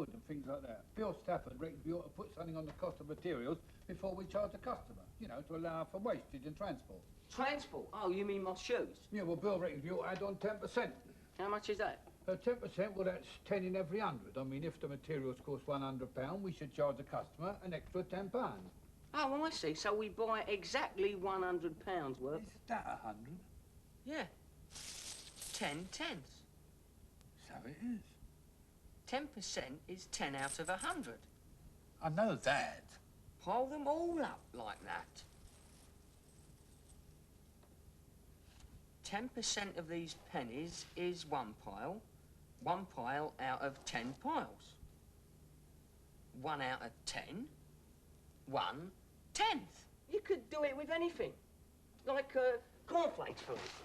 wood and things like that. Bill Stafford reckons we ought to put something on the cost of materials before we charge the customer, you know, to allow for wastage and transport. Transport? Oh, you mean my shoes? Yeah, well, Bill reckons we ought to add on 10%. How much is that? 10%, well, that's 10 in every 100. I mean, if the materials cost £100, we should charge the customer an extra £10. Oh, well, I see. So we buy exactly £100 worth. Is that 100? Yeah. 10 tenths. So it is. 10% is 10 out of 100. I know that. Pile them all up like that. 10% of these pennies is one pile out of 10 piles. 1 out of 10, 1/10. You could do it with anything. Like cornflakes, for instance.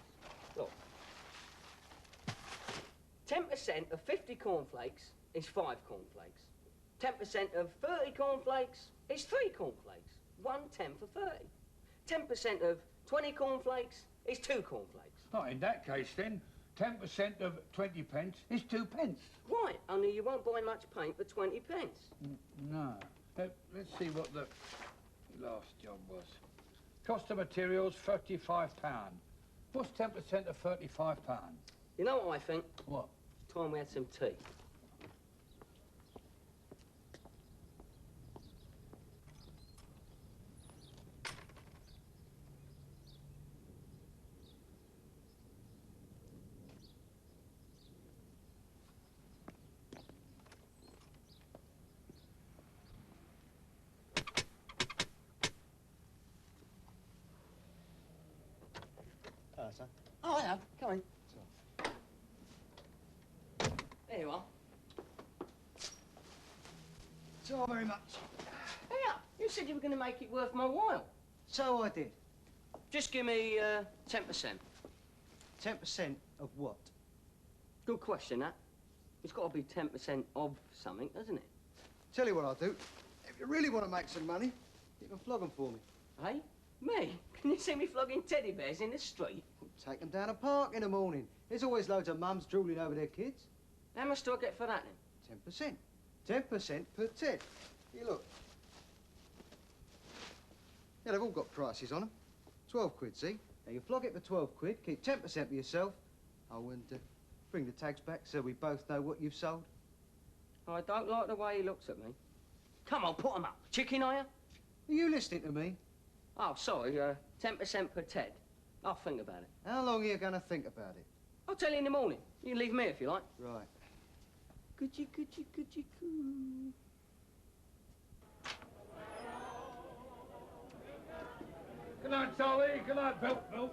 Look. 10% of 50 cornflakes is 5 cornflakes. 10% of 30 cornflakes is 3 cornflakes. 1/10 of 30. 10% of 20 cornflakes is 2 cornflakes. Oh, in that case, then, 10% of 20 pence is 2 pence. Right, only you won't buy much paint for 20 pence. No. Let's see what the last job was. Cost of materials, £35. What's 10% of £35? You know what I think? What? It's time we had some tea. Hello, son. Oh, hello. Come in. There you are. So very much. Hey, you said you were going to make it worth my while. So I did. Just give me 10%. 10% of what? Good question, that. It's got to be 10% of something, hasn't it? Tell you what I'll do. If you really want to make some money, you can flog them for me. Hey? Me? Can you see me flogging teddy bears in the street? Take them down a park in the morning. There's always loads of mums drooling over their kids. How much do I get for that, then? 10%. 10% per Ted. Here, look. Yeah, they've all got prices on them. 12 quid, see? Now, you flog it for 12 quid, keep 10% for yourself. Oh, and bring the tags back so we both know what you've sold. I don't like the way he looks at me. Come on, put 'em up. Chicken, are you? Are you listening to me? Oh, sorry, 10% per Ted. I'll think about it. How long are you going to think about it? I'll tell you in the morning. You can leave me if you like. Right. Goodgy, goodgy, goodgy, goo. Good night, Charlie. Good night, Bill. Bill.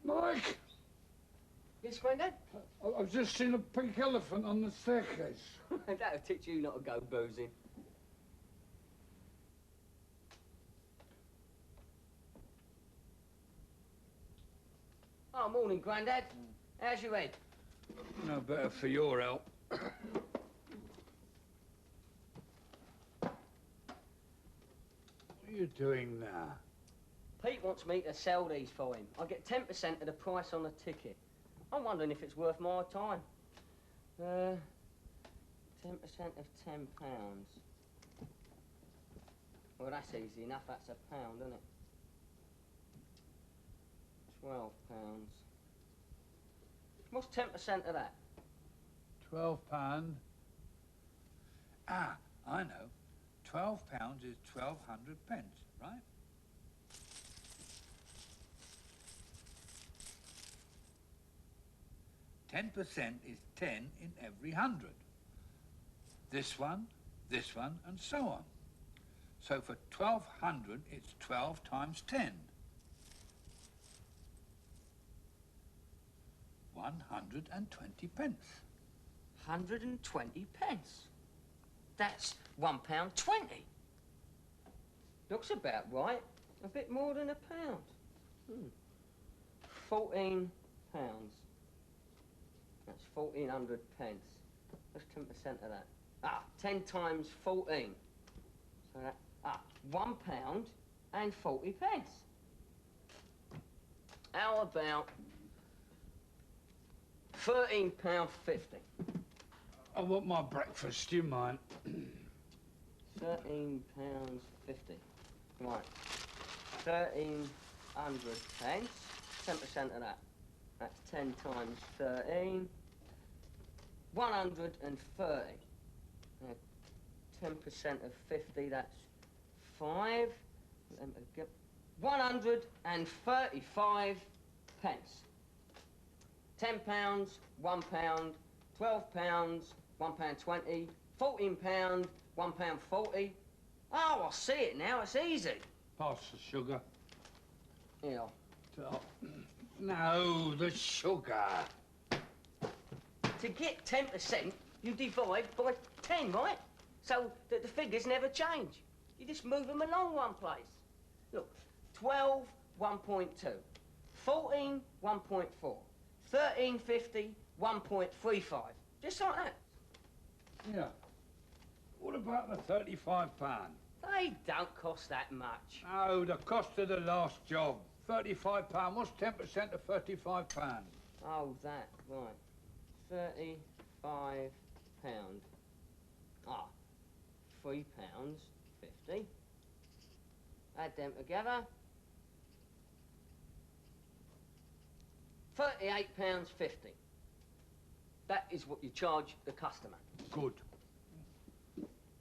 Mike! Yes, Grandad? I've just seen a pink elephant on the staircase. That'll teach you not to go boozing. Oh, morning, Grandad. How's your head? No better for your help. What are you doing now? Pete wants me to sell these for him. I get 10% of the price on the ticket. I'm wondering if it's worth my time. 10% of £10. Well, that's easy enough. That's £1, isn't it? £12. What's 10% of that? £12. Ah, I know. £12 is 1,200 pence, right? $10 is 10 in every 100. This one, and so on. So for 1,200, it's 12 times 10. 120 pence. 120 pence. That's £1.20. Looks about right. A bit more than £1. £14. That's 1,400 pence. What's 10% of that? 10 times 14. So that, £1 and 40 pence. How about £13.50? I want my breakfast, do you mind? £13.50. Right. 1,300 pence. 10% of that. That's 10 times 13. 130. 10% of 50, that's 5. 135 pence. £10, £1, £12, £1.20, £14, £1.40. Oh, I see it now. It's easy. Pass the sugar. Yeah. No, the sugar. To get 10%, you divide by 10, right? So that the figures never change. You just move them along one place. Look, 12, 1.2. 14, 1.4. 13.50, 1.35. Just like that. Yeah. What about the £35? They don't cost that much. Oh, the cost of the last job. £35. What's 10% of £35? Oh, that, right. £35. £3.50. Add them together. £38.50. That is what you charge the customer. Good.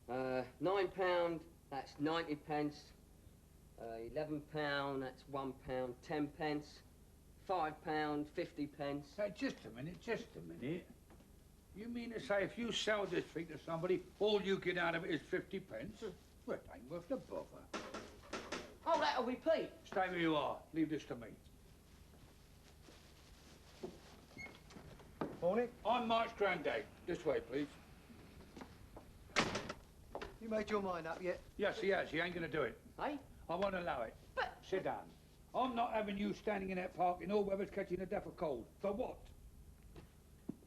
£9, that's 90 pence. £11, that's £1, 10 pence. £5, 50 pence. Hey, just a minute. You mean to say if you sell this thing to somebody, all you get out of it is 50 pence? Well, it ain't worth the bother. Oh, that'll repeat. Stay where you are. Leave this to me. Morning. I'm Mike's granddad. This way, please. You made your mind up yet? Yes, he has. He ain't going to do it. Hey? I won't allow it. But... Sit down. I'm not having you standing in that park in all weathers catching a death of cold. For what?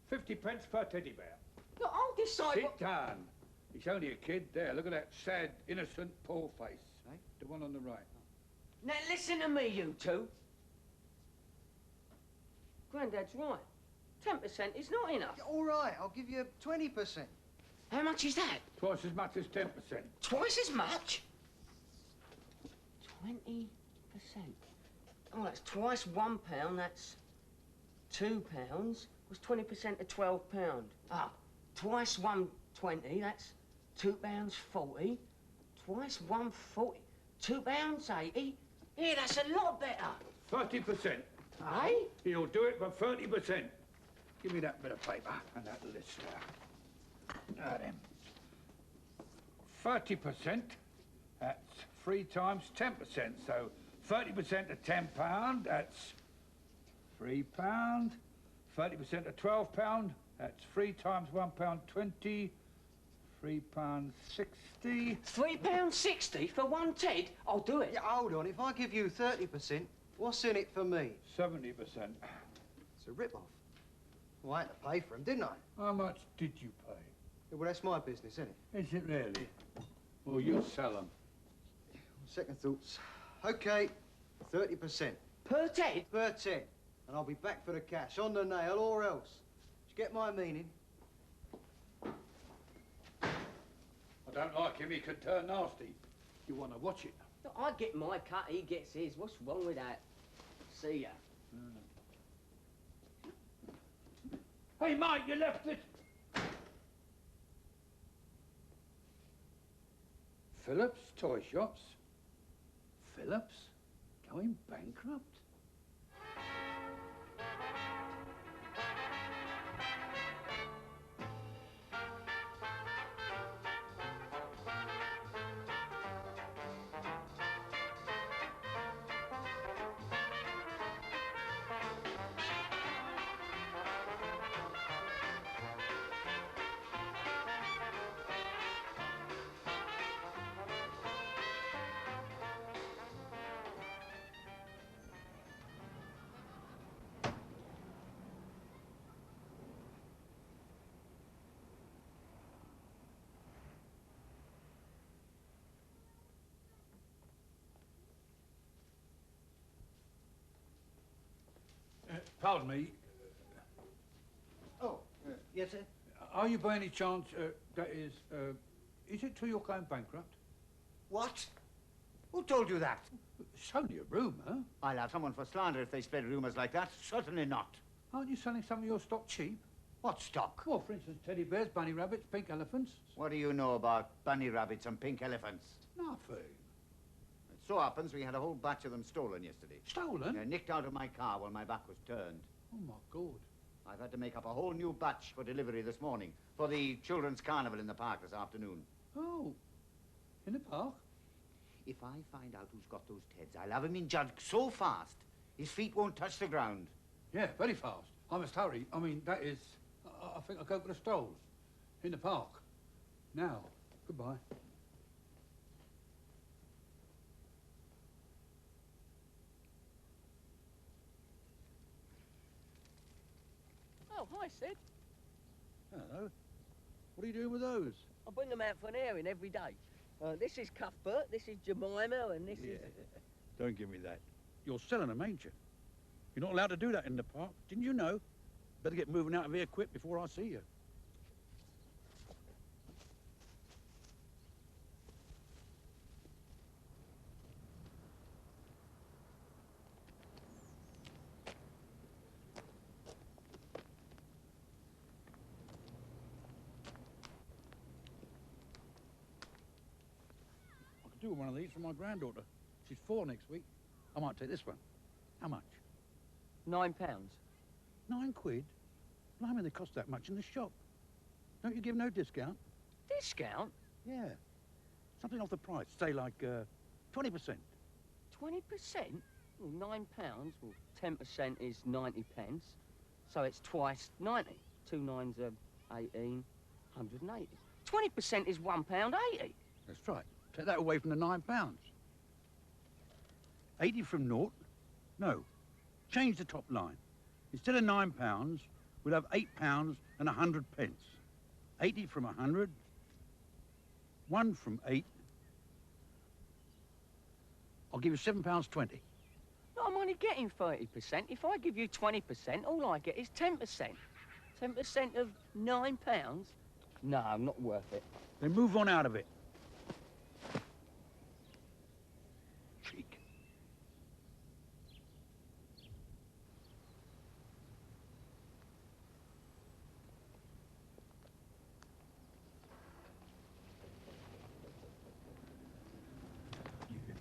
50 pence per teddy bear. Look, I'll decide Sit down. He's only a kid. There, look at that sad, innocent, poor face. Eh? The one on the right. Now, listen to me, you two. Grandad's right. 10% is not enough. Yeah, all right, I'll give you 20%. How much is that? Twice as much as 10%. Twice as much? 20%. Oh, that's twice £1, that's £2. Was 20% of £12. Twice 120, that's £2.40. Twice 140, £2.80. Yeah, that's a lot better. 30%. Eh? He'll do it for 30%. Give me that bit of paper and that list there. Now then. 30%, that's 3 times 10%. So 30% of £10, that's £3. 30% of £12, that's 3 times £1.20. £3.60. £3.60 for one Ted? I'll do it. Yeah, hold on. If I give you 30%, what's in it for me? 70%. It's a rip-off. Well, I had to pay for him, didn't I? How much did you pay? Yeah, well, that's my business, isn't it? Is it really? Well, you sell them. Second thoughts. OK, 30%. Per Ted? Per 10. And I'll be back for the cash, on the nail or else. Did you get my meaning? I don't like him. He could turn nasty. You want to watch it? Look, I get my cut, he gets his. What's wrong with that? See ya. Hey, Mike, you left it. Phillips Toy Shops? Phillips? Going bankrupt? Pardon me. Oh, yes, sir? Are you by any chance, that is it true you're going bankrupt? What? Who told you that? It's only a rumour. I'll have someone for slander if they spread rumours like that. Certainly not. Aren't you selling some of your stock cheap? What stock? Well, for instance, teddy bears, bunny rabbits, pink elephants. What do you know about bunny rabbits and pink elephants? Nothing. It so happens we had a whole batch of them stolen yesterday. Stolen? They're nicked out of my car while my back was turned. Oh, my God. I've had to make up a whole new batch for delivery this morning for the children's carnival in the park this afternoon. Oh, in the park? If I find out who's got those Teds, I'll have him in judge so fast his feet won't touch the ground. Yeah, very fast. I must hurry. I mean, that is... I think I'll go for the strolls in the park. Now, goodbye. Oh, hi, Sid. Hello. What are you doing with those? I bring them out for an airing every day. This is Cuthbert, this is Jemima, and this is... Don't give me that. You're selling them, ain't you? You're not allowed to do that in the park. Didn't you know? Better get moving out of here quick before I see you. I could do one of these for my granddaughter. She's 4 next week. I might take this one. How much? £9. 9 quid? Blimey, they cost that much in the shop. Don't you give no discount? Discount? Yeah. Something off the price. Say like 20%. 20%? Well, £9, well, 10% is 90 pence. So it's twice 90. 2 nines are 18, 180. 20% is £1.80. That's right. Take that away from the £9. 80 from naught? No. Change the top line. Instead of £9, we'll have £8 and 100 pence. 80 from 100. 1 from 8. I'll give you £7.20. No, I'm only getting 30%. If I give you 20%, all I get is 10%. 10% of £9? No, not worth it. Then move on out of it. Cheek.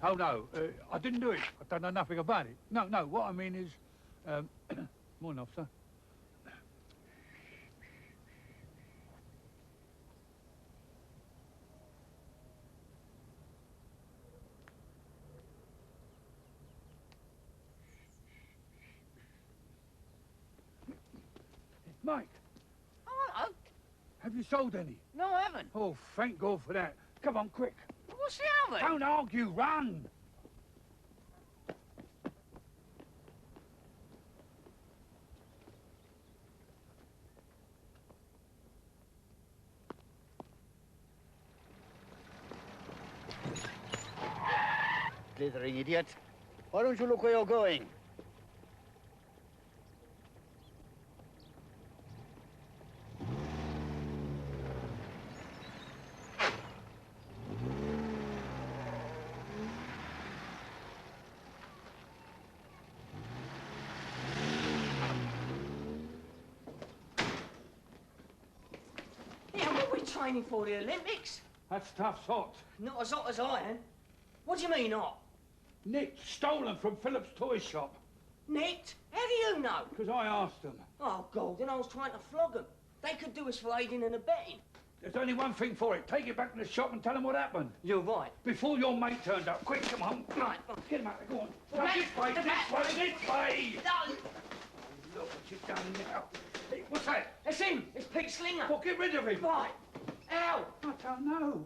Oh, no, I didn't do it. I don't know nothing about it. No, what I mean is... morning, officer. Mike, Oh, hello. have you sold any? No, I haven't. Oh, thank God for that. Come on, quick. What's the other? Don't argue, run! Blithering idiot. Why don't you look where you're going? Yeah, what are we training for, the Olympics? That's tough sort. Not as hot as iron. What do you mean, hot? Nicked, stolen from Philip's toy shop. Nicked? How do you know? Because I asked them. Oh, Gordon, I was trying to flog them. They could do us for aiding and abetting. There's only one thing for it. Take it back to the shop and tell them what happened. You're right. Before your mate turned up. Quick, come on. Right. Get him out there, go on. Well, Now, mate, this way, the this back way, this way. No, Look what you've done now. Hey, what's that? it's him. It's Pete Slinger. Well, get rid of him. Right. Ow. I don't know.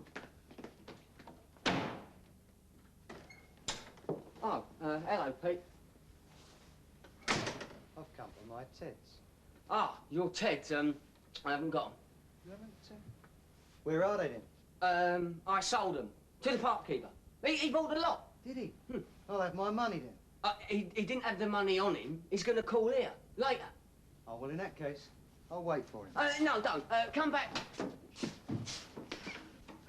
Oh, hello, Pete. I've come for my Teds. Ah, your Ted's, I haven't got 'em. You haven't? Where are they then? I sold them to the park keeper. He bought a lot. Did he? I'll have my money then. He didn't have the money on him. He's going to call here. Later. Oh, well, in that case, I'll wait for him. No, don't. Come back.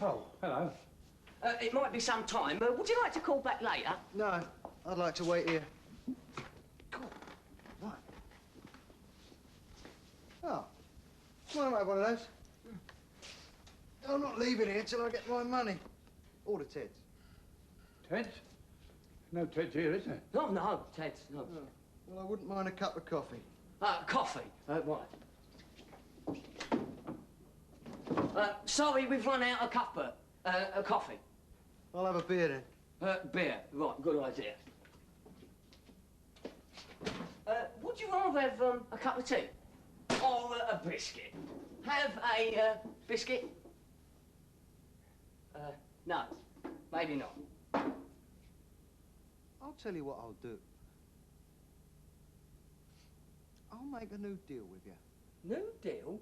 Oh, hello. It might be some time. Would you like to call back later? No, I'd like to wait here. Cool. Right. Oh, why don't I have one of those? I'm not leaving here till I get my money. All the Teds. Ted's? No Ted's here, is there? No, Ted, no. Oh, well, I wouldn't mind a cup of coffee. Coffee. Right. Sorry, we've run out of Cuthbert. Coffee. I'll have a beer then. Beer. Right, good idea. Would you rather have a cup of tea? Or a biscuit? Have a biscuit? No, maybe not. I'll tell you what I'll do. I'll make a new deal with you. New deal?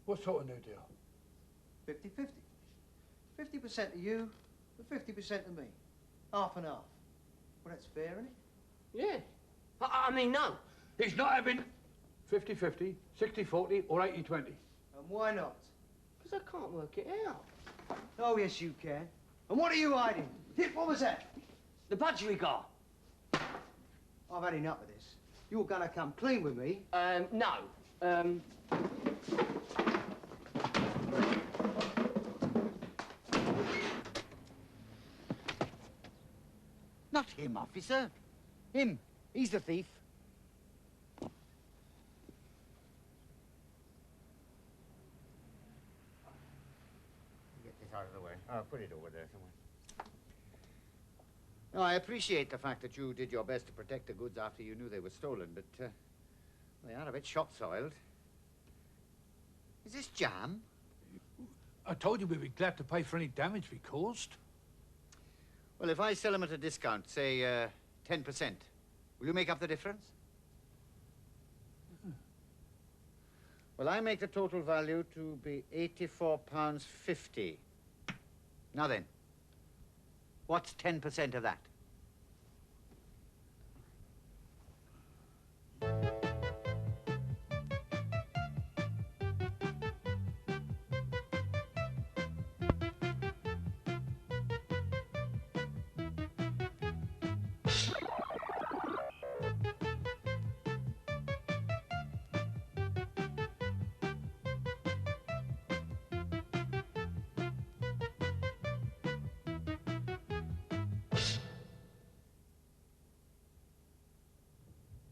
What sort of new deal? 50-50. 50% to you, and 50% to me. Half and half. Well, that's fair, isn't it? Yeah. I mean, no. He's not having 50-50, 60-40, or 80-20. And why not? Because I can't work it out. Oh, yes, you can. And what are you hiding? What was that? The budgerigar. I've had enough of this. You're gonna come clean with me. No. Not him, officer. Him. He's the thief. Get this out of the way. I'll put it over there somewhere. No, I appreciate the fact that you did your best to protect the goods after you knew they were stolen, but they are a bit shot-soiled. Is this jam? I told you we'd be glad to pay for any damage we caused. Well, if I sell them at a discount, say 10%, will you make up the difference? Well, I make the total value to be £84.50. Now then, what's 10% of that?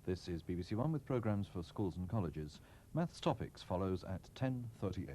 This is BBC One with programmes for schools and colleges. Maths Topics follows at 10:38.